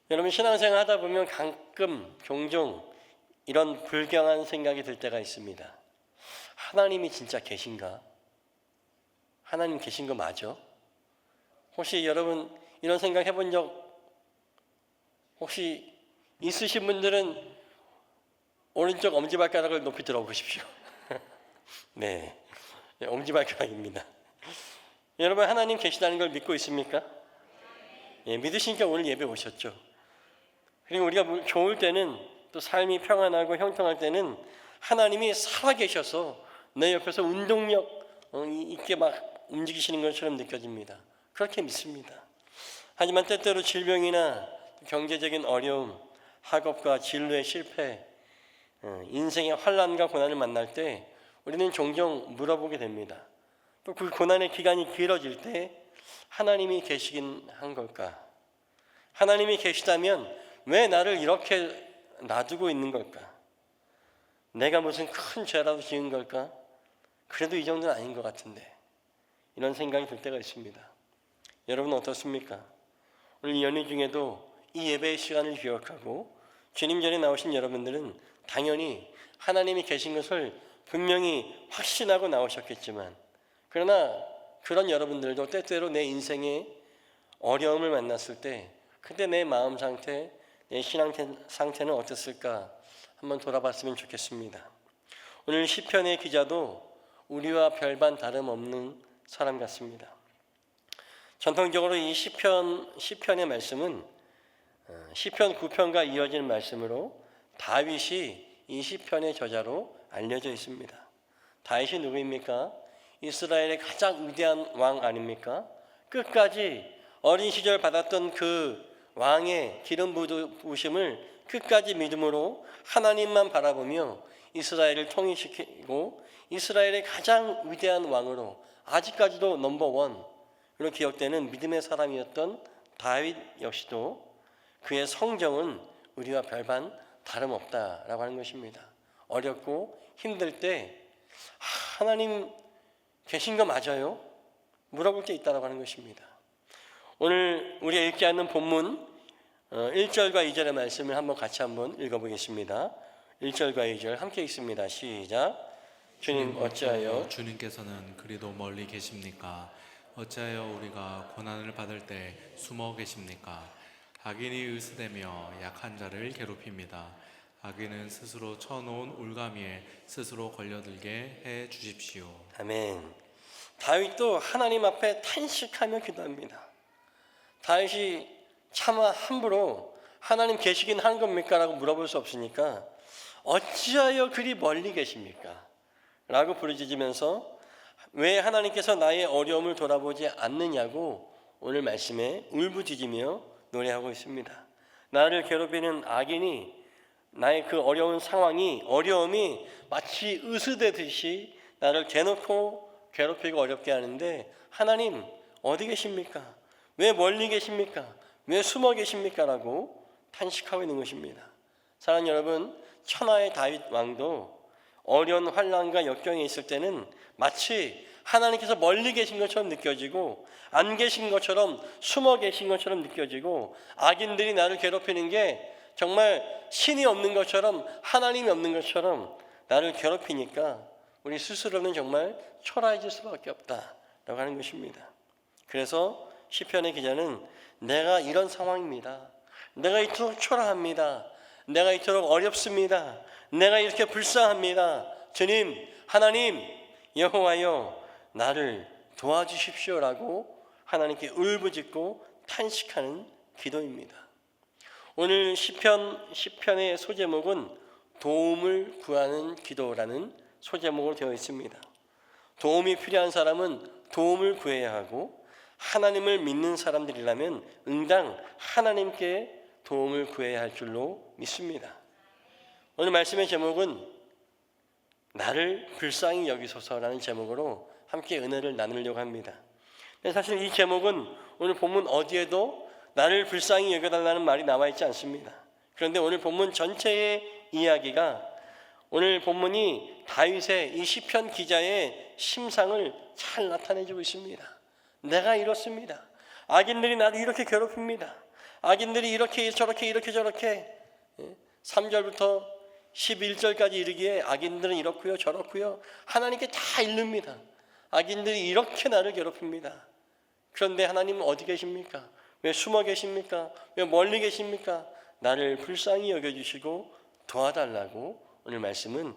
여러분, 신앙생활 하다 보면 가끔 종종 이런 불경한 생각이 들 때가 있습니다. 하나님이 진짜 계신가? 하나님 계신 거 맞아? 혹시 여러분 이런 생각 해본 적 혹시 있으신 분들은 오른쪽 엄지발가락을 높이 들어보십시오. 네, 엄지발가락입니다. 여러분, 하나님 계시다는 걸 믿고 있습니까? 믿으시니까 오늘 예배 오셨죠. 그리고 우리가 좋을 때는, 또 삶이 평안하고 형통할 때는 하나님이 살아계셔서 내 옆에서 운동력 있게 막 움직이시는 것처럼 느껴집니다. 그렇게 믿습니다. 하지만 때때로 질병이나 경제적인 어려움, 학업과 진로의 실패, 인생의 환난과 고난을 만날 때 우리는 종종 물어보게 됩니다. 또 그 고난의 기간이 길어질 때 하나님이 계시긴 한 걸까? 하나님이 계시다면 왜 나를 이렇게 놔두고 있는 걸까? 내가 무슨 큰 죄라도 지은 걸까? 그래도 이 정도는 아닌 것 같은데, 이런 생각이 들 때가 있습니다. 여러분 어떻습니까? 오늘 연휴 중에도 이 예배의 시간을 기억하고 주님 전에 나오신 여러분들은 당연히 하나님이 계신 것을 분명히 확신하고 나오셨겠지만, 그러나 그런 여러분들도 때때로 내 인생에 어려움을 만났을 때 그때 내 마음 상태, 내 신앙 상태는 어땠을까 한번 돌아봤으면 좋겠습니다. 오늘 시편의 기자도 우리와 별반 다름없는 사람 같습니다. 전통적으로 이 시편의 말씀은 시편 9편과 이어지는 말씀으로 다윗이 이 시편의 저자로 알려져 있습니다. 다윗이 누구입니까? 이스라엘의 가장 위대한 왕 아닙니까? 끝까지 어린 시절 받았던 그 왕의 기름 부으심을 끝까지 믿음으로 하나님만 바라보며 이스라엘을 통일시키고 이스라엘의 가장 위대한 왕으로 아직까지도 넘버원으로 기억되는 믿음의 사람이었던 다윗 역시도 그의 성정은 우리와 별반 다름없다라고 하는 것입니다. 어렵고 힘들 때 하나님 계신 거 맞아요? 물어볼 게 있다라고 하는 것입니다. 오늘 우리가 읽지 않는 본문 1절과 2절의 말씀을 같이 한번 읽어보겠습니다. 1절과 2절 함께 읽습니다. 시작. 주님 어찌하여 주님께서는 그리도 멀리 계십니까? 어찌하여 우리가 고난을 받을 때 숨어 계십니까? 악인이 의스대며 약한 자를 괴롭힙니다. 악인은 스스로 쳐놓은 올가미에 스스로 걸려들게 해 주십시오. 아멘. 다윗도 하나님 앞에 탄식하며 기도합니다. 다윗이 차마 함부로 하나님 계시긴 하는 겁니까? 라고 물어볼 수 없으니까 어찌하여 그리 멀리 계십니까? 라고 부르짖으면서 왜 하나님께서 나의 어려움을 돌아보지 않느냐고 오늘 말씀에 울부짖으며 노래하고 있습니다. 나를 괴롭히는 악인이, 나의 그 어려운 상황이, 어려움이 마치 으스대듯이 나를 대놓고 괴롭히고 어렵게 하는데 하나님 어디 계십니까? 왜 멀리 계십니까? 왜 숨어 계십니까? 라고 탄식하고 있는 것입니다. 사랑하는 여러분, 천하의 다윗 왕도 어려운 환난과 역경에 있을 때는 마치 하나님께서 멀리 계신 것처럼 느껴지고 안 계신 것처럼 숨어 계신 것처럼 느껴지고 악인들이 나를 괴롭히는 게 정말 신이 없는 것처럼 하나님이 없는 것처럼 나를 괴롭히니까 우리 스스로는 정말 초라해질 수밖에 없다라고 하는 것입니다. 그래서 시편의 기자는 내가 이런 상황입니다. 내가 이토록 초라합니다. 내가 이토록 어렵습니다. 내가 이렇게 불쌍합니다. 주님, 하나님, 여호와여 나를 도와주십시오라고 하나님께 울부짖고 탄식하는 기도입니다. 오늘 시편의 소제목은 도움을 구하는 기도라는 소제목으로 되어 있습니다. 도움이 필요한 사람은 도움을 구해야 하고 하나님을 믿는 사람들이라면 응당 하나님께 도움을 구해야 할 줄로 믿습니다. 오늘 말씀의 제목은 나를 불쌍히 여기소서라는 제목으로 함께 은혜를 나누려고 합니다. 사실 이 제목은 오늘 본문 어디에도 나를 불쌍히 여겨달라는 말이 나와 있지 않습니다. 그런데 오늘 본문 전체의 이야기가, 오늘 본문이 다윗의 이 시편 기자의 심상을 잘 나타내주고 있습니다. 내가 이렇습니다. 악인들이 나를 이렇게 괴롭힙니다. 악인들이 이렇게 저렇게 이렇게 저렇게 3절부터 11절까지 이르기에 악인들은 이렇고요 저렇고요 하나님께 다 이릅니다. 악인들이 이렇게 나를 괴롭힙니다. 그런데 하나님은 어디 계십니까? 왜 숨어 계십니까? 왜 멀리 계십니까? 나를 불쌍히 여겨주시고 도와달라고 오늘 말씀은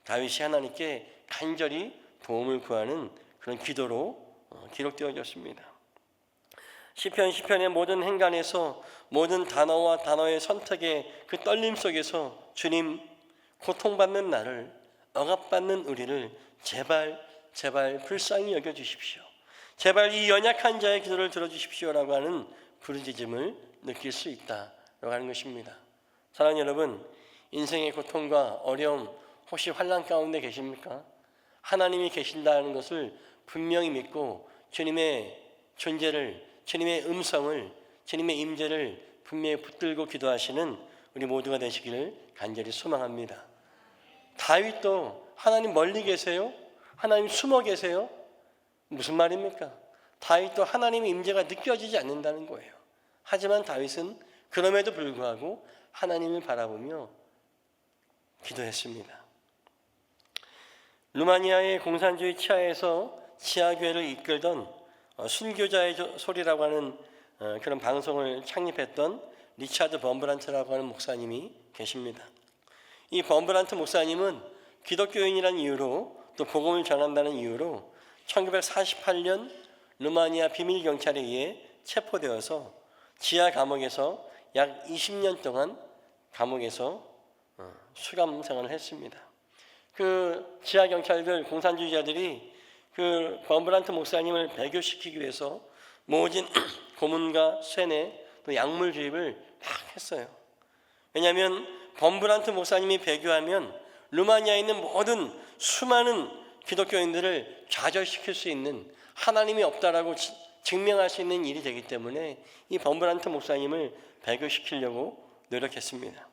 다윗이 하나님께 간절히 도움을 구하는 그런 기도로 기록되어졌습니다. 시편의 모든 행간에서 모든 단어와 단어의 선택의 그 떨림 속에서 주님, 고통받는 나를, 억압받는 우리를 제발 불쌍히 여겨주십시오. 제발 이 연약한 자의 기도를 들어주십시오라고 하는 부르짖음을 느낄 수 있다라고 하는 것입니다. 사랑하는 여러분, 인생의 고통과 어려움 혹시 환난 가운데 계십니까? 하나님이 계신다는 것을 분명히 믿고 주님의 존재를, 주님의 음성을, 주님의 임재를 분명히 붙들고 기도하시는 우리 모두가 되시기를 간절히 소망합니다. 다윗도 하나님 멀리 계세요? 하나님 숨어 계세요? 무슨 말입니까? 다윗도 하나님의 임재가 느껴지지 않는다는 거예요. 하지만 다윗은 그럼에도 불구하고 하나님을 바라보며 기도했습니다. 루마니아의 공산주의 치하에서 지하교회를 이끌던 순교자의 소리라고 하는 그런 방송을 창립했던 리차드 범브란트라고 하는 목사님이 계십니다. 이 범브란트 목사님은 기독교인이라는 이유로 또 복음을 전한다는 이유로 1948년 루마니아 비밀경찰에 의해 체포되어서 지하 감옥에서 약 20년 동안 감옥에서 수감 생활을 했습니다. 그 지하 경찰들, 공산주의자들이 그 범브란트 목사님을 배교시키기 위해서 모진 고문과 쇠뇌 또 약물 주입을 막 했어요. 왜냐하면 범브란트 목사님이 배교하면 루마니아에 있는 모든 수많은 기독교인들을 좌절시킬 수 있는, 하나님이 없다라고 증명할 수 있는 일이 되기 때문에 이 범브란트 목사님을 배교시키려고 노력했습니다.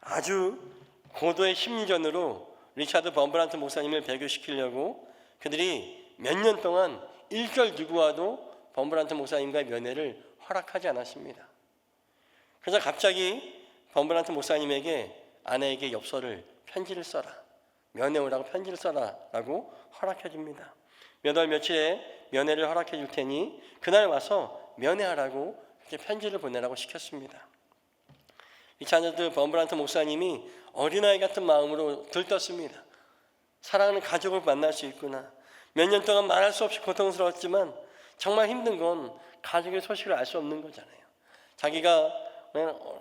아주 고도의 심리전으로 리차드 범브란트 목사님을 배교시키려고 그들이 몇 년 동안 일절 누구와도 범브란트 목사님과의 면회를 허락하지 않았습니다. 그래서 갑자기 범브란트 목사님에게 아내에게 편지를 써라, 면회 오라고 편지를 써라라고 허락해 줍니다. 몇 월 며칠에 면회를 허락해 줄 테니 그날 와서 면회하라고 이렇게 편지를 보내라고 시켰습니다. 리차드 범브란트 목사님이 어린아이 같은 마음으로 들떴습니다. 사랑하는 가족을 만날 수 있구나. 몇 년 동안 말할 수 없이 고통스러웠지만 정말 힘든 건 가족의 소식을 알 수 없는 거잖아요. 자기가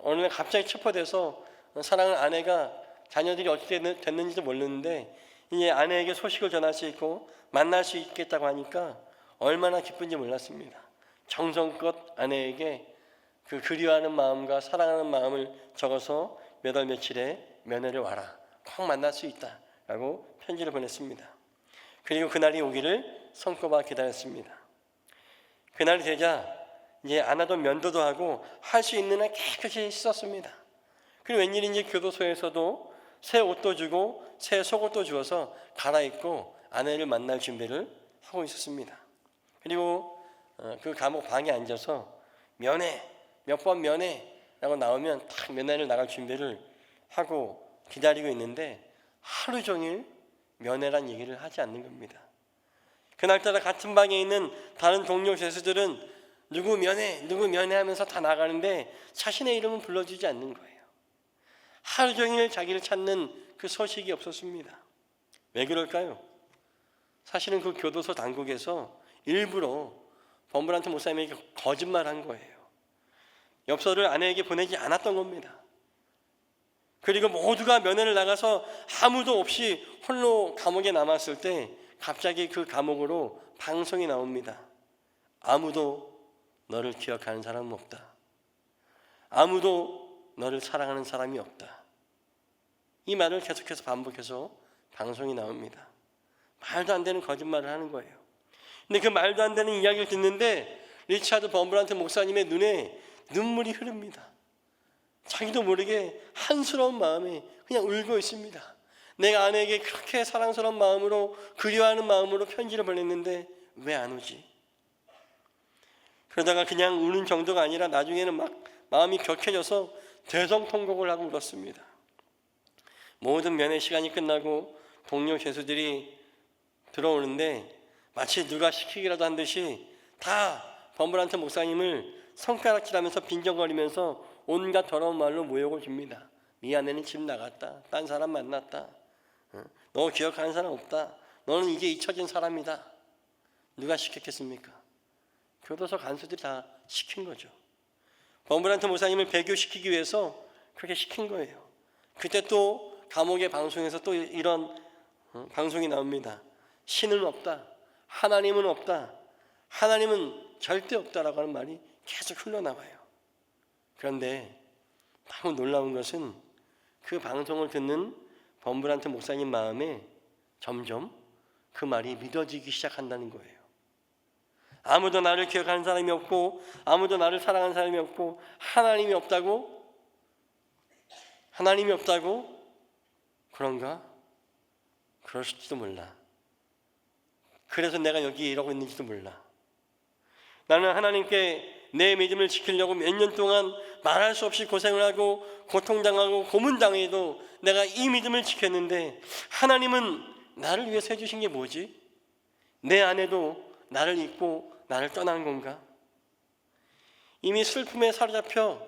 어느 날 갑자기 체포돼서 사랑하는 아내가, 자녀들이 어떻게 됐는지도 모르는데 이제 아내에게 소식을 전할 수 있고 만날 수 있겠다고 하니까 얼마나 기쁜지 몰랐습니다. 정성껏 아내에게 그 그리워하는 마음과 사랑하는 마음을 적어서 몇 월 며칠에 면회를 와라, 꼭 만날 수 있다라고 편지를 보냈습니다. 그리고 그날이 오기를 손꼽아 기다렸습니다. 그날이 되자 이제 안 하던 면도도 하고 할 수 있는 한 깨끗이 씻었습니다. 그리고 웬일인지 교도소에서도 새 옷도 주고 새 속옷도 주어서 갈아입고 아내를 만날 준비를 하고 있었습니다. 그리고 그 감옥 방에 앉아서 면회, 몇 번 면회라고 나오면 딱 면회를 나갈 준비를 하고 기다리고 있는데 하루 종일 면회란 얘기를 하지 않는 겁니다. 그날따라 같은 방에 있는 다른 동료 죄수들은 누구 면회 하면서 다 나가는데 자신의 이름은 불러주지 않는 거예요. 하루 종일 자기를 찾는 그 소식이 없었습니다. 왜 그럴까요? 사실은 그 교도소 당국에서 일부러 범브란트 목사님에게 거짓말한 거예요. 엽서를 아내에게 보내지 않았던 겁니다. 그리고 모두가 면회를 나가서 아무도 없이 홀로 감옥에 남았을 때 갑자기 그 감옥으로 방송이 나옵니다. 아무도 너를 기억하는 사람은 없다. 아무도 너를 사랑하는 사람이 없다. 이 말을 계속해서 반복해서 방송이 나옵니다. 말도 안 되는 거짓말을 하는 거예요. 근데 그 말도 안 되는 이야기를 듣는데 리차드 범브란트 목사님의 눈에 눈물이 흐릅니다. 자기도 모르게 한스러운 마음에 그냥 울고 있습니다. 내가 아내에게 그렇게 사랑스러운 마음으로, 그리워하는 마음으로 편지를 보냈는데 왜 안 오지? 그러다가 그냥 우는 정도가 아니라 나중에는 막 마음이 격해져서 대성통곡을 하고 울었습니다. 모든 면회 시간이 끝나고 동료 죄수들이 들어오는데 마치 누가 시키기라도 한 듯이 다 범브란트 목사님을 손가락질하면서 빈정거리면서 온갖 더러운 말로 모욕을 줍니다. 미안해는 집 나갔다. 딴 사람 만났다. 너 기억하는 사람 없다. 너는 이제 잊혀진 사람이다. 누가 시켰겠습니까? 교도소 간수들이 다 시킨 거죠. 범브란트 목사님을 배교시키기 위해서 그렇게 시킨 거예요. 그때 또 감옥의 방송에서 또 이런 방송이 나옵니다. 신은 없다. 하나님은 없다. 하나님은 절대 없다라고 하는 말이 계속 흘러나와요. 그런데 너무 놀라운 것은 그 방송을 듣는 범브란트 목사님 마음에 점점 그 말이 믿어지기 시작한다는 거예요. 아무도 나를 기억하는 사람이 없고 아무도 나를 사랑하는 사람이 없고 하나님이 없다고? 하나님이 없다고? 그런가? 그럴지도 몰라. 그래서 내가 여기 이러고 있는지도 몰라. 나는 하나님께 내 믿음을 지키려고 몇 년 동안 말할 수 없이 고생을 하고 고통당하고 고문당해도 내가 이 믿음을 지켰는데 하나님은 나를 위해서 해주신 게 뭐지? 내 아내도 나를 잊고 나를 떠난 건가? 이미 슬픔에 사로잡혀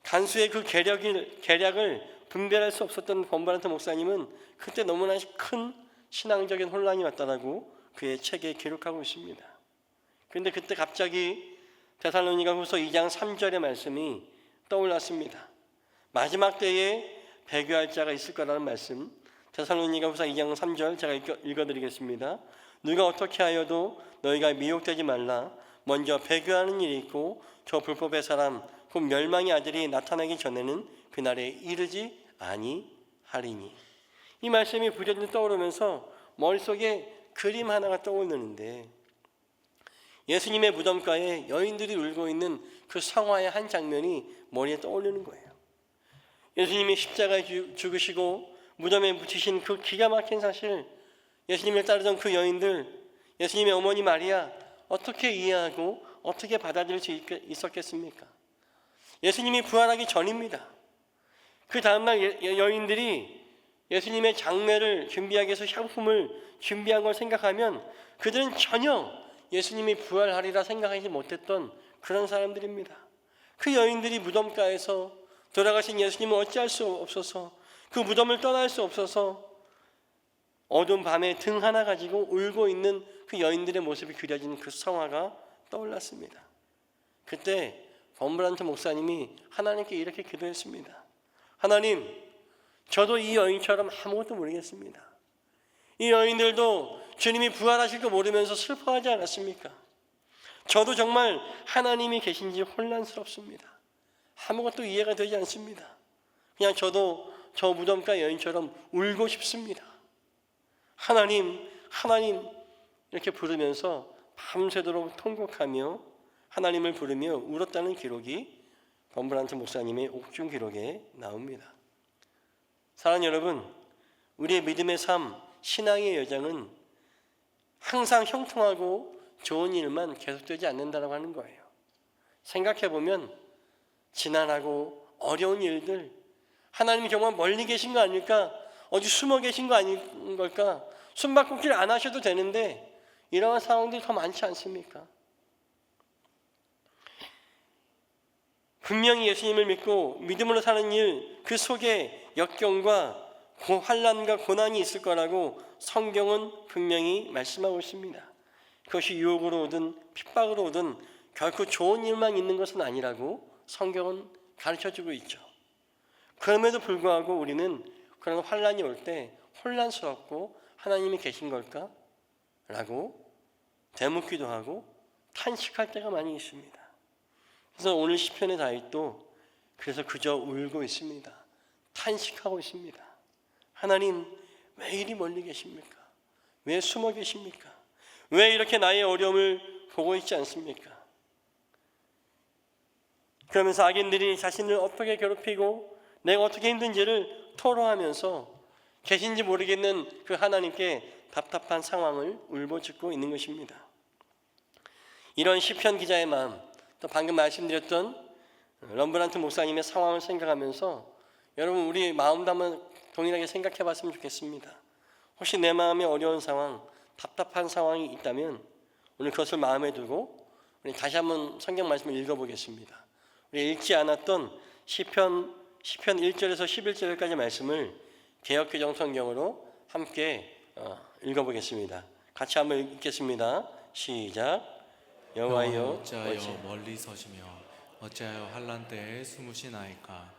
간수의 그 계략을 분별할 수 없었던 범브란트 목사님은 그때 너무나 큰 신앙적인 혼란이 왔다라고 그의 책에 기록하고 있습니다. 그런데 그때 갑자기 데살로니가후서 2장 3절의 말씀이 떠올랐습니다. 마지막 때에 배교할 자가 있을 거라는 말씀. 데살로니가후서 2장 3절 제가 읽어드리겠습니다. 누가 어떻게 하여도 너희가 미혹되지 말라. 먼저 배교하는 일이 있고 저 불법의 사람 곧 멸망의 아들이 나타나기 전에는 그날에 이르지 아니하리니. 이 말씀이 부전히 떠오르면서 머릿속에 그림 하나가 떠오르는데 예수님의 무덤가에 여인들이 울고 있는 그 성화의 한 장면이 머리에 떠오르는 거예요. 예수님이 십자가에 죽으시고 무덤에 묻히신 그 기가 막힌 사실, 예수님을 따르던 그 여인들, 예수님의 어머니 마리아 어떻게 이해하고 어떻게 받아들일 수 있었겠습니까? 예수님이 부활하기 전입니다. 그 다음날 여인들이 예수님의 장례를 준비하기 위해서 향품을 준비한 걸 생각하면 그들은 전혀 예수님이 부활하리라 생각하지 못했던 그런 사람들입니다. 그 여인들이 무덤가에서 돌아가신 예수님을 어찌할 수 없어서 그 무덤을 떠날 수 없어서 어두운 밤에 등 하나 가지고 울고 있는 그 여인들의 모습이 그려진 그 성화가 떠올랐습니다. 그때 범브란트 목사님이 하나님께 이렇게 기도했습니다. 하나님, 저도 이 여인처럼 아무것도 모르겠습니다. 이 여인들도 주님이 부활하실 거 모르면서 슬퍼하지 않았습니까? 저도 정말 하나님이 계신지 혼란스럽습니다. 아무것도 이해가 되지 않습니다. 그냥 저도 저 무덤가 여인처럼 울고 싶습니다. 하나님, 하나님 이렇게 부르면서 밤새도록 통곡하며 하나님을 부르며 울었다는 기록이 범브란트 목사님의 옥중 기록에 나옵니다. 사랑하는 여러분, 우리의 믿음의 삶, 신앙의 여정은 항상 형통하고 좋은 일만 계속되지 않는다고 하는 거예요. 생각해보면 지난하고 어려운 일들, 하나님이 정말 멀리 계신 거 아닐까? 어디 숨어 계신 거 아닌 걸까? 숨바꼭질 안 하셔도 되는데 이러한 상황들이 더 많지 않습니까? 분명히 예수님을 믿고 믿음으로 사는 일, 그 속에 역경과 환난과 고난이 있을 거라고 성경은 분명히 말씀하고 있습니다. 그것이 유혹으로 오든 핍박으로 오든 결코 좋은 일만 있는 것은 아니라고 성경은 가르쳐주고 있죠. 그럼에도 불구하고 우리는 그런 환난이 올 때 혼란스럽고 하나님이 계신 걸까? 라고 되묻기도 하고 탄식할 때가 많이 있습니다. 그래서 오늘 시편의 다윗도 그래서 그저 울고 있습니다. 탄식하고 있습니다. 하나님, 왜 이리 멀리 계십니까? 왜 숨어 계십니까? 왜 이렇게 나의 어려움을 보고 있지 않습니까? 그러면서 악인들이 자신을 어떻게 괴롭히고 내가 어떻게 힘든지를 토로하면서 계신지 모르겠는 그 하나님께 답답한 상황을 울부짖고 있는 것입니다. 이런 시편 기자의 마음, 또 방금 말씀드렸던 럼브란트 목사님의 상황을 생각하면서 여러분 우리 마음도 한번 동일하게 생각해 봤으면 좋겠습니다. 혹시 내 마음에 어려운 상황, 답답한 상황이 있다면 오늘 그것을 마음에 두고 우리 다시 한번 성경 말씀을 읽어보겠습니다. 우리 읽지 않았던 시편 1절에서 11절까지 말씀을 개역개정 성경으로 함께 읽어보겠습니다. 같이 한번 읽겠습니다. 시작. 여호와여 어찌하여 멀리 서시며 어찌하여 환난 때에 숨으시나이까.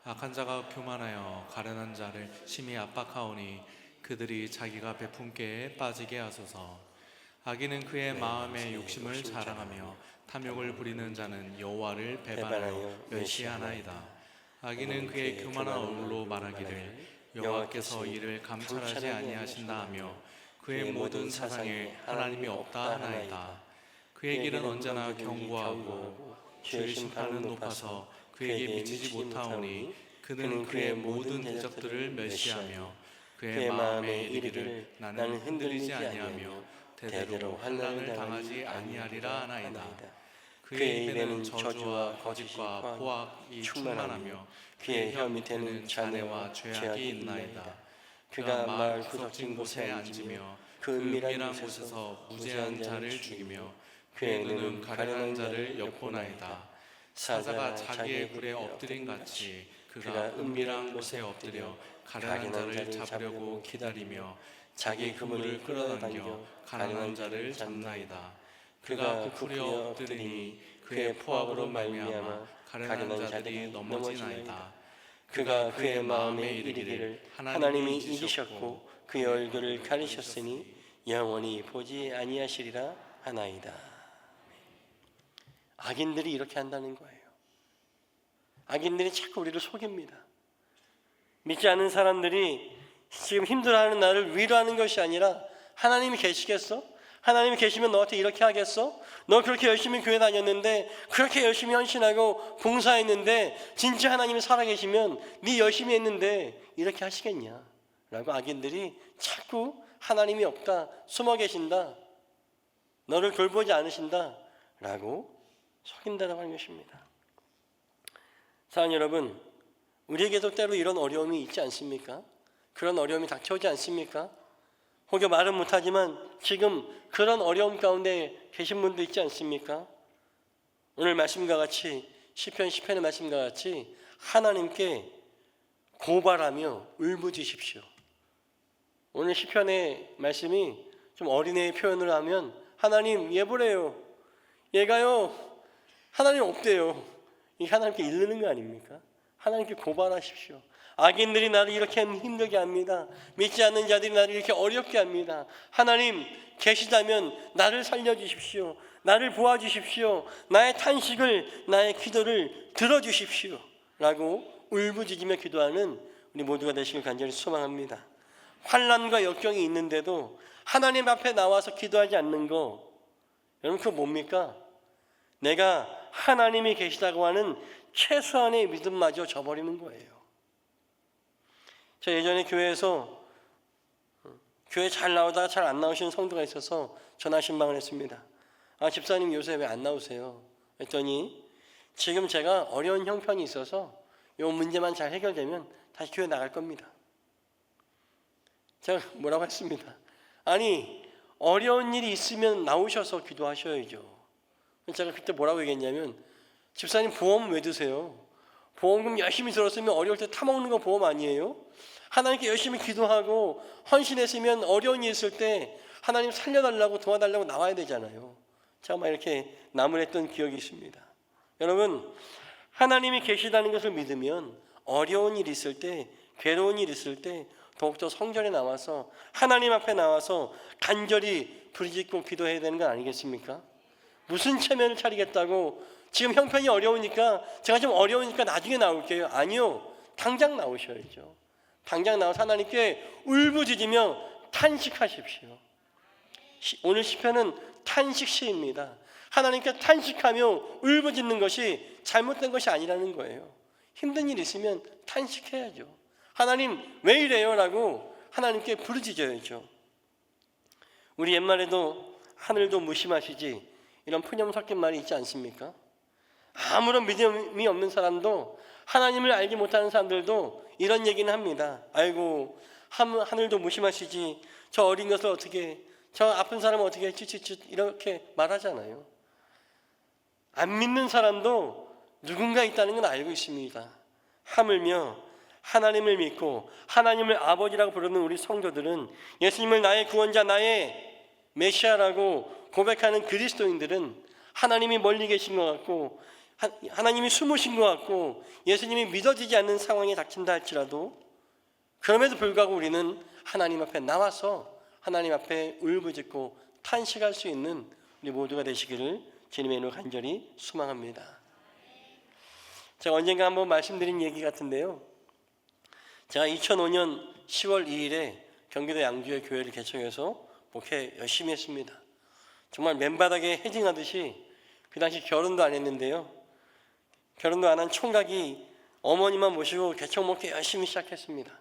악한 자가 교만하여 가련한 자를 심히 압박하오니 그들이 자기가 베푼 꾀에 빠지게 하소서. 악인은 그의 마음의 욕심을 자랑하며 탐욕을 부리는 자는 여호와를 배반하여 멸시하나이다. 악인은 그의 교만한 얼굴로 말하기를 여호와께서 이를 감찰하지 아니하신다 하며 그의 모든 사상에 하나님이 없다 하나이다. 그의 길은 언제나 견고하고 죄의 심판은 높아서 그에게 미치지 못하오니 그는 그의 모든 대적들을 멸시하며 그의 마음에 이르기를 나는 흔들리지 아니하며 대대로 환난을 당하지 아니하리라 하나이다. 그의 입에는 저주와 거짓과 포악이 충만하며 그의 혀 밑에는 잔해와 죄악이 있나이다. 그가 마을 구석진 곳에 앉으며 그 은밀한 곳에서 무죄한 자를 죽이며 그의 눈은 가련한 자를 엿보나이다. 사자가 자기의 굴에 엎드린 같이 그가 은밀한 곳에 엎드려 가련한 자를 잡으려고 기다리며 자기 그물을 끌어당겨 가련한 자를 잡나이다. 그가 그 굴에 엎드리니 그의 포악으로 말미암아 가련한 자들이 넘어지나이다. 그가 그의 마음에 이르기를 하나님이 이기셨고 그의 얼굴을 가리셨으니 영원히 보지 아니하시리라 하나이다. 악인들이 이렇게 한다는 거예요. 악인들이 자꾸 우리를 속입니다. 믿지 않는 사람들이 지금 힘들어하는 나를 위로하는 것이 아니라 하나님이 계시겠어? 하나님이 계시면 너한테 이렇게 하겠어? 너 그렇게 열심히 교회 다녔는데 그렇게 열심히 헌신하고 봉사했는데 진짜 하나님이 살아계시면 네 열심히 했는데 이렇게 하시겠냐? 라고 악인들이 자꾸 하나님이 없다, 숨어 계신다, 너를 돌보지 않으신다 라고 속인다라고 하는 것입니다. 사랑하는 여러분, 우리에게도 때로 이런 어려움이 있지 않습니까? 그런 어려움이 닥쳐오지 않습니까? 혹여 말은 못하지만 지금 그런 어려움 가운데 계신 분도 있지 않습니까? 오늘 말씀과 같이 시편 10편의 말씀과 같이 하나님께 고발하며 울부짖으십시오. 오늘 시편의 말씀이 좀 어린애의 표현을 하면 하나님 얘 보래요. 얘가요 하나님 없대요. 이 하나님께 이르는 거 아닙니까? 하나님께 고발하십시오. 악인들이 나를 이렇게 힘들게 합니다. 믿지 않는 자들이 나를 이렇게 어렵게 합니다. 하나님 계시다면 나를 살려주십시오. 나를 도와주십시오. 나의 탄식을, 나의 기도를 들어주십시오 라고 울부짖으며 기도하는 우리 모두가 되시길 간절히 소망합니다. 환난과 역경이 있는데도 하나님 앞에 나와서 기도하지 않는 거, 여러분 그거 뭡니까? 내가 하나님이 계시다고 하는 최소한의 믿음마저 저버리는 거예요. 저 예전에 교회에서 교회 잘 나오다가 잘 안 나오시는 성도가 있어서 전화 신방을 했습니다. 집사님 요새 왜 안 나오세요? 했더니 지금 제가 어려운 형편이 있어서 이 문제만 잘 해결되면 다시 교회 나갈 겁니다. 제가 뭐라고 했습니다. 아니 어려운 일이 있으면 나오셔서 기도하셔야죠. 제가 그때 뭐라고 얘기했냐면 집사님 보험 왜 드세요? 보험금 열심히 들었으면 어려울 때 타먹는 거 보험 아니에요? 하나님께 열심히 기도하고 헌신했으면 어려운 일 있을 때 하나님 살려달라고 도와달라고 나와야 되잖아요. 제가 막 이렇게 나무랬던 기억이 있습니다. 여러분 하나님이 계시다는 것을 믿으면 어려운 일 있을 때, 괴로운 일 있을 때 더욱더 성전에 나와서 하나님 앞에 나와서 간절히 부르짖고 기도해야 되는 거 아니겠습니까? 무슨 체면을 차리겠다고 지금 형편이 어려우니까 제가 좀 어려우니까 나중에 나올게요. 아니요. 당장 나오셔야죠. 당장 나와서 하나님께 울부짖으며 탄식하십시오. 오늘 시편은 탄식시입니다. 하나님께 탄식하며 울부짖는 것이 잘못된 것이 아니라는 거예요. 힘든 일 있으면 탄식해야죠. 하나님 왜 이래요? 라고 하나님께 부르짖어야죠. 우리 옛말에도 하늘도 무심하시지 이런 푸념 섞인 말이 있지 않습니까? 아무런 믿음이 없는 사람도, 하나님을 알지 못하는 사람들도 이런 얘기는 합니다. 아이고, 하늘도 무심하시지, 저 어린 것을 어떻게, 저 아픈 사람은 어떻게 찌찌찌 이렇게 말하잖아요. 안 믿는 사람도 누군가 있다는 건 알고 있습니다. 하물며 하나님을 믿고 하나님을 아버지라고 부르는 우리 성도들은, 예수님을 나의 구원자, 나의 메시아라고 고백하는 그리스도인들은 하나님이 멀리 계신 것 같고, 하나님이 숨으신 것 같고, 예수님이 믿어지지 않는 상황이 닥친다 할지라도, 그럼에도 불구하고 우리는 하나님 앞에 나와서 하나님 앞에 울부짖고 탄식할 수 있는 우리 모두가 되시기를 주님의 이름으로 간절히 소망합니다. 제가 언젠가 한번 말씀드린 얘기 같은데요, 제가 2005년 10월 2일에 경기도 양주의 교회를 개척해서 목회 열심히 했습니다. 정말 맨바닥에 헤딩하듯이, 그 당시 결혼도 안 했는데요, 결혼도 안 한 총각이 어머니만 모시고 개척 목회 열심히 시작했습니다.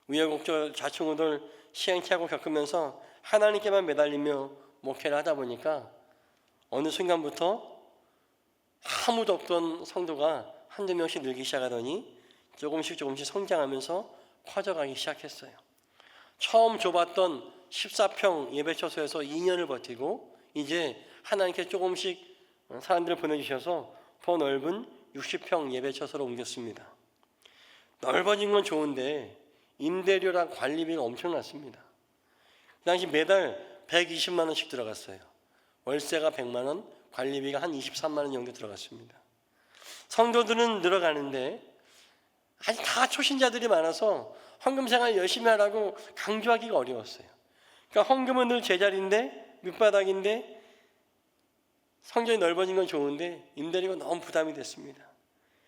우여곡절 좌충우돌 시행착오 겪으면서 하나님께만 매달리며 목회를 하다 보니까 어느 순간부터 아무도 없던 성도가 한두 명씩 늘기 시작하더니 조금씩 성장하면서 커져가기 시작했어요. 처음 좁았던 14평 예배처소에서 2년을 버티고 이제 하나님께 조금씩 사람들을 보내주셔서 더 넓은 60평 예배처소로 옮겼습니다. 넓어진 건 좋은데 임대료랑 관리비가 엄청났습니다. 그 당시 매달 120만 원씩 들어갔어요. 월세가 100만 원, 관리비가 한 23만 원 정도 들어갔습니다. 성도들은 늘어가는데 아직 다 초신자들이 많아서 헌금 생활 열심히 하라고 강조하기가 어려웠어요. 그러니까 헌금은 늘 제자리인데, 밑바닥인데, 성전이 넓어진 건 좋은데 임대료가 너무 부담이 됐습니다.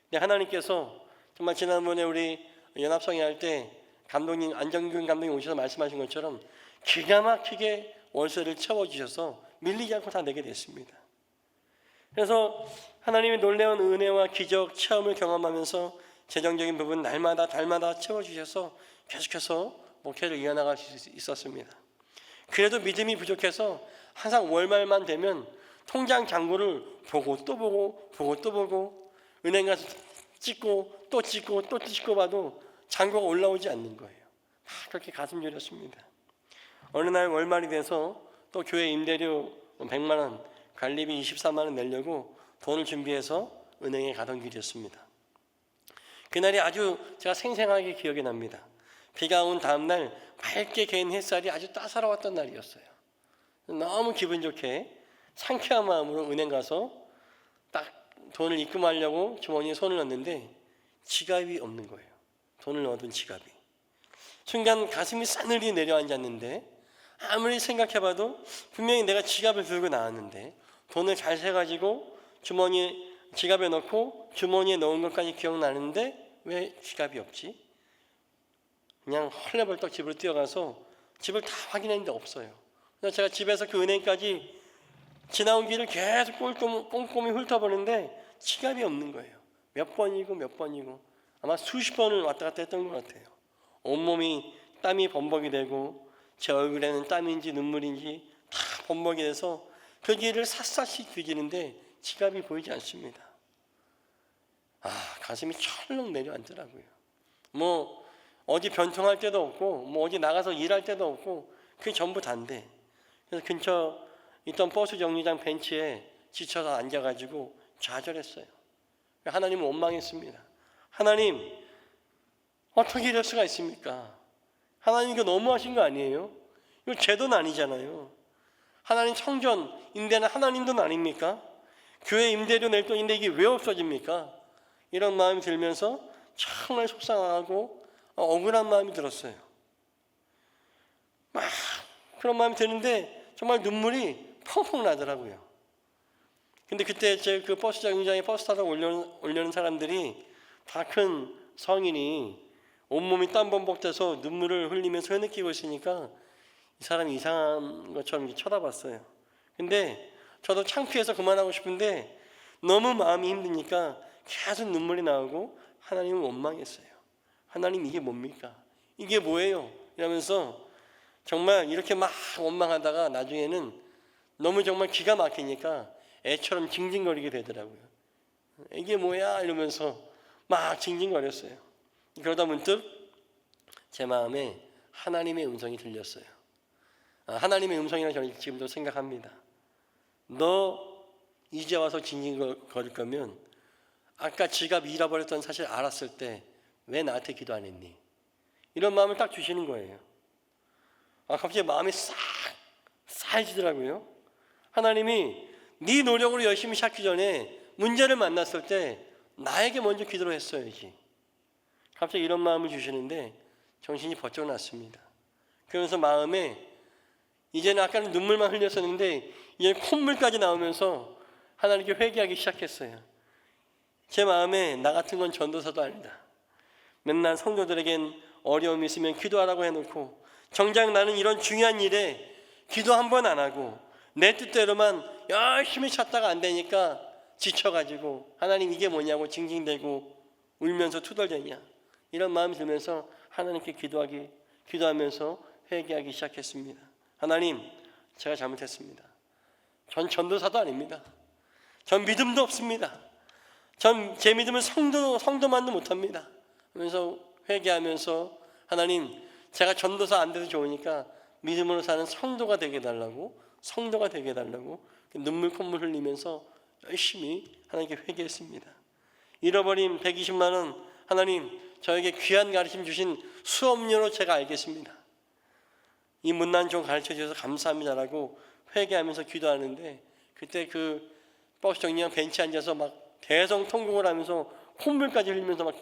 근데 하나님께서 정말 지난번에 우리 연합성회 할 때 감독님, 안정균 감독님 오셔서 말씀하신 것처럼 기가 막히게 월세를 채워주셔서 밀리지 않고 다 내게 됐습니다. 그래서 하나님의 놀라운 은혜와 기적 체험을 경험하면서 재정적인 부분 날마다 달마다 채워주셔서 계속해서 목회를 이어나갈 수 있었습니다. 그래도 믿음이 부족해서 항상 월말만 되면 통장 잔고를 보고 또 보고 은행 가서 찍고 또 찍고 봐도 잔고가 올라오지 않는 거예요. 그렇게 가슴 졸였습니다. 어느 날 월말이 돼서 또 교회 임대료 100만 원, 관리비 24만 원 내려고 돈을 준비해서 은행에 가던 길이었습니다. 그날이 아주 제가 생생하게 기억이 납니다. 비가 온 다음 날 맑게 개인 햇살이 아주 따사로웠던 날이었어요. 너무 기분 좋게 상쾌한 마음으로 은행 가서 딱 돈을 입금하려고 주머니에 손을 넣었는데 지갑이 없는 거예요. 돈을 넣어둔 지갑이. 순간 가슴이 싸늘히 내려앉았는데, 아무리 생각해봐도 분명히 내가 지갑을 들고 나왔는데 돈을 잘 세가지고 지갑에 넣고 주머니에 넣은 것까지 기억나는데 왜 지갑이 없지? 그냥 헐레벌떡 집으로 뛰어가서 집을 다 확인했는데 없어요. 그래서 제가 집에서 그 은행까지 지나온 길을 계속 꼼꼼히 훑어보는데 지갑이 없는 거예요. 몇 번이고 아마 수십 번을 왔다 갔다 했던 것 같아요. 온몸이 땀이 범벅이 되고 제 얼굴에는 땀인지 눈물인지 다 범벅이 돼서 그 길을 샅샅이 뒤지는데 지갑이 보이지 않습니다. 가슴이 철렁 내려앉더라고요. 뭐 어디 변통할 때도 없고 뭐 어디 나가서 일할 때도 없고 그게 전부 다인데, 그래서 근처 있던 버스 정류장 벤치에 지쳐서 앉아가지고 좌절했어요. 하나님은 원망했습니다. 하나님, 어떻게 이럴 수가 있습니까? 하나님 이거 너무하신 거 아니에요? 이거 제 돈 아니잖아요. 하나님 성전 임대는 하나님 돈 아닙니까? 교회 임대료 낼 돈인데 이게 왜 없어집니까? 이런 마음이 들면서 정말 속상하고 억울한 마음이 들었어요. 막 그런 마음이 드는데 정말 눈물이 펑펑 나더라고요. 근데 그때 제 그 버스 정류장에 버스 타러 올려는 사람들이 다 큰 성인이 온몸이 땀범벅돼서 눈물을 흘리면서 흐느끼고 있으니까 이 사람이 이상한 것처럼 쳐다봤어요. 근데 저도 창피해서 그만하고 싶은데 너무 마음이 힘드니까 계속 눈물이 나오고 하나님은 원망했어요. 하나님 이게 뭡니까? 이게 뭐예요? 이러면서 정말 이렇게 막 원망하다가 나중에는 너무 정말 기가 막히니까 애처럼 징징거리게 되더라고요. 이게 뭐야 이러면서 막 징징거렸어요. 그러다 문득 제 마음에 하나님의 음성이 들렸어요. 하나님의 음성이라 저는 지금도 생각합니다. 너 이제 와서 징징거릴 거면 아까 지갑 잃어버렸던 사실 알았을 때 왜 나한테 기도 안 했니? 이런 마음을 딱 주시는 거예요. 갑자기 마음이 싹 싸해지더라고요. 하나님이 네 노력으로 열심히 찾기 전에 문제를 만났을 때 나에게 먼저 기도를 했어야지. 갑자기 이런 마음을 주시는데 정신이 번쩍 났습니다. 그러면서 마음에 이제는 아까는 눈물만 흘렸었는데 이제 콧물까지 나오면서 하나님께 회개하기 시작했어요. 제 마음에 나 같은 건 전도사도 아니다. 맨날 성도들에겐 어려움이 있으면 기도하라고 해놓고 정작 나는 이런 중요한 일에 기도 한 번 안 하고 내 뜻대로만 열심히 찾다가 안 되니까 지쳐가지고 하나님 이게 뭐냐고 징징대고 울면서 투덜대냐 이런 마음이 들면서 하나님께 기도하면서 회개하기 시작했습니다. 하나님, 제가 잘못했습니다. 전 전도사도 아닙니다. 전 믿음도 없습니다. 전 제 믿음은 성도만도 못합니다. 하면서 회개하면서 하나님, 제가 전도사 안 돼도 좋으니까 믿음으로 사는 성도가 되게 해달라고 눈물 콧물 흘리면서 열심히 하나님께 회개했습니다. 잃어버린 120만 원 하나님 저에게 귀한 가르침 주신 수업료로 제가 알겠습니다. 이 못난 종 가르쳐 주셔서 감사합니다라고 회개하면서 기도하는데 그때 그 버스 정류장 벤치에 앉아서 막 대성통곡을 하면서 콧물까지 흘리면서 막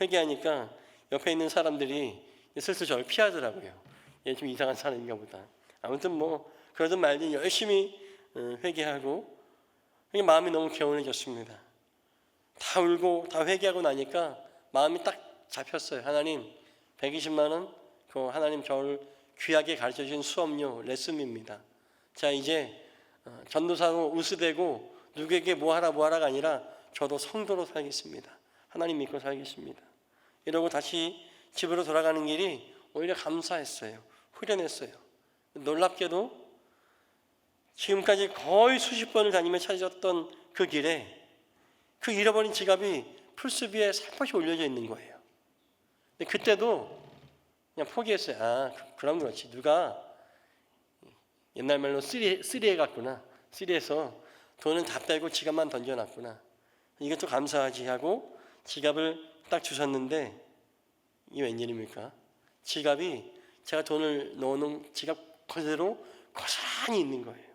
회개하니까 옆에 있는 사람들이 슬슬 저를 피하더라고요. 얘 좀 이상한 사람인가 보다. 아무튼 뭐 그러든 말든 열심히 회개하고 마음이 너무 개운해졌습니다. 다 울고 다 회개하고 나니까 마음이 딱 잡혔어요. 하나님 120만 원 그 하나님 저를 귀하게 가르쳐 주신 수업료 레슨입니다. 자 이제 전도사로 우스대고 누구에게 뭐하라가 아니라 저도 성도로 살겠습니다. 하나님 믿고 살겠습니다. 이러고 다시 집으로 돌아가는 길이 오히려 감사했어요. 후련했어요. 놀랍게도 지금까지 거의 수십 번을 다니며 찾았던 그 길에 그 잃어버린 지갑이 풀스비에 살포시 올려져 있는 거예요. 근데 그때도 그냥 포기했어요. 그럼 그렇지. 누가 옛날 말로 쓰리해 갔구나. 쓰리해서 돈은 다 빼고 지갑만 던져놨구나. 이것도 감사하지 하고 지갑을 딱 주셨는데 이게 웬일입니까? 지갑이 제가 돈을 넣어놓은 지갑 그대로 고스란히 있는 거예요.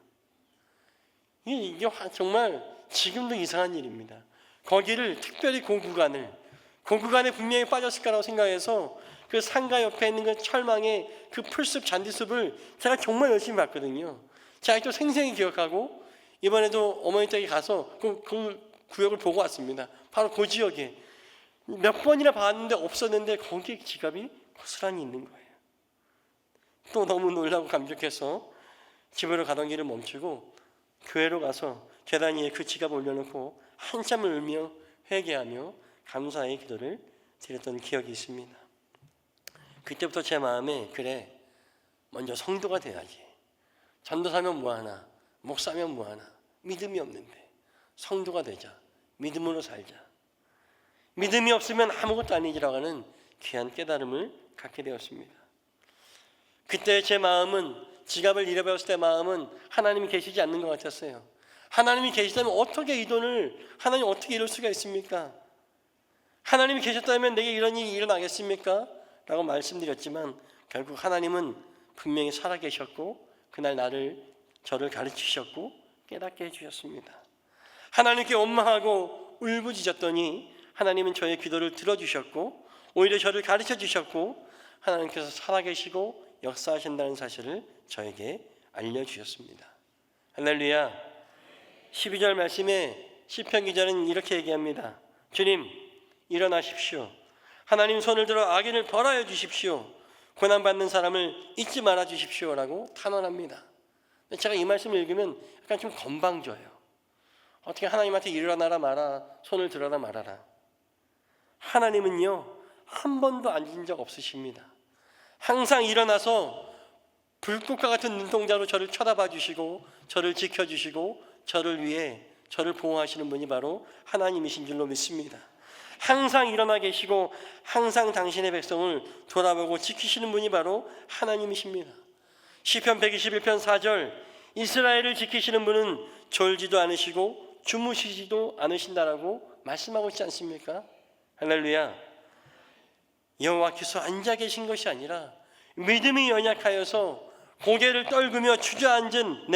이게 정말 지금도 이상한 일입니다. 거기를 특별히 그 구간에 분명히 빠졌을 거라고 생각해서 그 상가 옆에 있는 그 철망에 그 풀숲 잔디숲을 제가 정말 열심히 봤거든요. 제가 아직도 생생히 기억하고 이번에도 어머니 댁에 가서 그 구역을 보고 왔습니다. 바로 그 지역에 몇 번이나 봤는데 없었는데 거기에 지갑이 고스란히 있는 거예요. 또 너무 놀라고 감격해서 집으로 가던 길을 멈추고 교회로 가서 계단 위에 그 지갑 올려놓고 한참을 울며 회개하며 감사의 기도를 드렸던 기억이 있습니다. 그때부터 제 마음에 그래 먼저 성도가 돼야지. 전도사면 뭐하나 목사면 뭐하나 믿음이 없는데 성도가 되자. 믿음으로 살자. 믿음이 없으면 아무것도 아니지라고 하는 귀한 깨달음을 갖게 되었습니다. 그때 제 마음은 지갑을 잃어버렸을 때 마음은 하나님이 계시지 않는 것 같았어요. 하나님이 계시다면 어떻게 이 돈을 하나님 어떻게 이룰 수가 있습니까? 하나님이 계셨다면 내게 이런 일이 일어나겠습니까? 라고 말씀드렸지만 결국 하나님은 분명히 살아계셨고 그날 저를 가르치셨고 깨닫게 해주셨습니다. 하나님께 원망하고 울부짖었더니 하나님은 저의 기도를 들어주셨고 오히려 저를 가르쳐 주셨고 하나님께서 살아계시고 역사하신다는 사실을 저에게 알려주셨습니다. 할렐루야. 12절 말씀에 시편 기자는 이렇게 얘기합니다. 주님 일어나십시오. 하나님 손을 들어 악인을 벌하여 주십시오. 고난받는 사람을 잊지 말아 주십시오라고 탄원합니다. 제가 이 말씀을 읽으면 약간 좀 건방져요. 어떻게 하나님한테 일어나라 마라 손을 들어라 말아라. 하나님은요 한 번도 앉은 적 없으십니다. 항상 일어나서 불꽃과 같은 눈동자로 저를 쳐다봐 주시고 저를 지켜주시고 저를 위해 저를 보호하시는 분이 바로 하나님이신 줄로 믿습니다. 항상 일어나 계시고 항상 당신의 백성을 돌아보고 지키시는 분이 바로 하나님이십니다. 시편 121편 4절, 이스라엘을 지키시는 분은 졸지도 않으시고 주무시지도 않으신다라고 말씀하고 있지 않습니까? 할렐루야. 여호와께서 앉아 계신 것이 아니라 믿음이 연약하여서 고개를 떨구며 주저앉은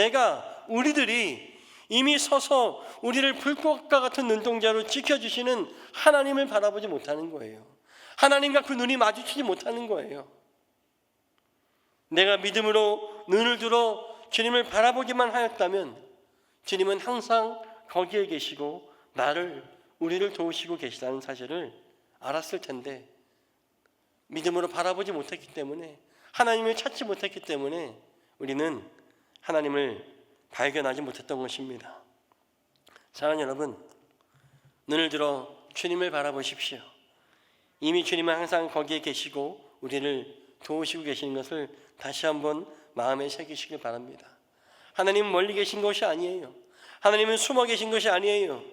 우리들이 이미 서서 우리를 불꽃과 같은 눈동자로 지켜주시는 하나님을 바라보지 못하는 거예요. 하나님과 그 눈이 마주치지 못하는 거예요. 내가 믿음으로 눈을 들어 주님을 바라보기만 하였다면 주님은 항상 거기에 계시고 우리를 도우시고 계시다는 사실을 알았을 텐데 믿음으로 바라보지 못했기 때문에 하나님을 찾지 못했기 때문에 우리는 하나님을 발견하지 못했던 것입니다. 사랑하는 여러분, 눈을 들어 주님을 바라보십시오. 이미 주님은 항상 거기에 계시고 우리를 도우시고 계시는 것을 다시 한번 마음에 새기시길 바랍니다. 하나님은 멀리 계신 것이 아니에요. 하나님은 숨어 계신 것이 아니에요.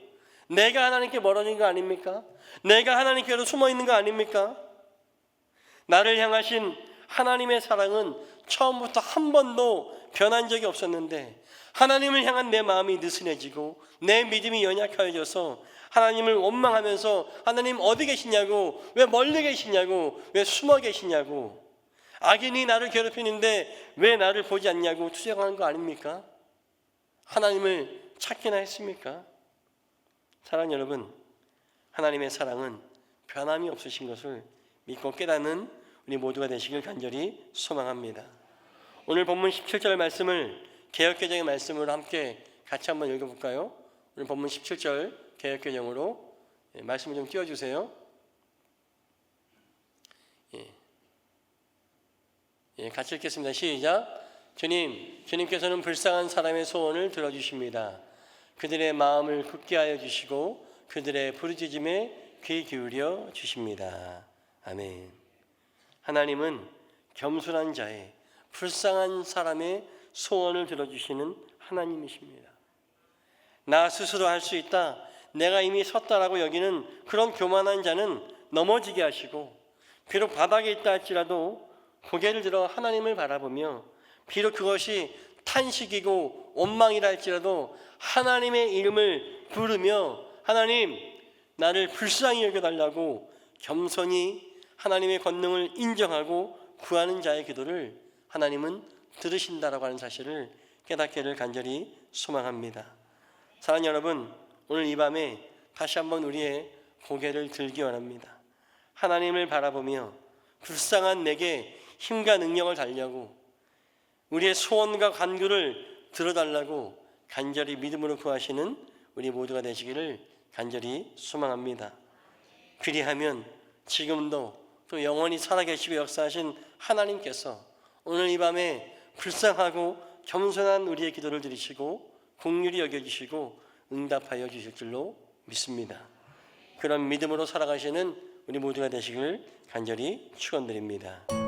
내가 하나님께 멀어진 거 아닙니까? 내가 하나님께로 숨어 있는 거 아닙니까? 나를 향하신 하나님의 사랑은 처음부터 한 번도 변한 적이 없었는데 하나님을 향한 내 마음이 느슨해지고 내 믿음이 연약해져서 하나님을 원망하면서 하나님 어디 계시냐고, 왜 멀리 계시냐고, 왜 숨어 계시냐고, 악인이 나를 괴롭히는데 왜 나를 보지 않냐고 투정하는 거 아닙니까? 하나님을 찾기나 했습니까? 사랑하는 여러분, 하나님의 사랑은 변함이 없으신 것을 믿고 깨닫는 우리 모두가 되시길 간절히 소망합니다. 오늘 본문 17절 말씀을 개역개정의 말씀으로 함께 같이 한번 읽어볼까요? 오늘 본문 17절 개역개정으로 말씀을 좀 띄워주세요. 같이 읽겠습니다. 시작. 주님께서는 불쌍한 사람의 소원을 들어주십니다. 그들의 마음을 굳게 하여 주시고 그들의 부르짖음에 귀 기울여 주십니다. 아멘. 하나님은 겸손한 자의, 불쌍한 사람의 소원을 들어주시는 하나님이십니다. 나 스스로 할 수 있다, 내가 이미 섰다라고 여기는 그런 교만한 자는 넘어지게 하시고, 비록 바닥에 있다 할지라도 고개를 들어 하나님을 바라보며, 비록 그것이 탄식이고 원망이라 할지라도 하나님의 이름을 부르며 하나님, 나를 불쌍히 여겨달라고 겸손히 하나님의 권능을 인정하고 구하는 자의 기도를 하나님은 들으신다라고 하는 사실을 깨닫기를 간절히 소망합니다. 사랑하는 여러분, 오늘 이 밤에 다시 한번 우리의 고개를 들기 원합니다. 하나님을 바라보며 불쌍한 내게 힘과 능력을 달라고, 우리의 소원과 간구를 들어달라고 간절히 믿음으로 구하시는 우리 모두가 되시기를 간절히 소망합니다. 그리하면 지금도 또 영원히 살아계시고 역사하신 하나님께서 오늘 이 밤에 불쌍하고 겸손한 우리의 기도를 들으시고 긍휼히 여겨주시고 응답하여 주실 줄로 믿습니다. 그런 믿음으로 살아가시는 우리 모두가 되시길 간절히 축원드립니다.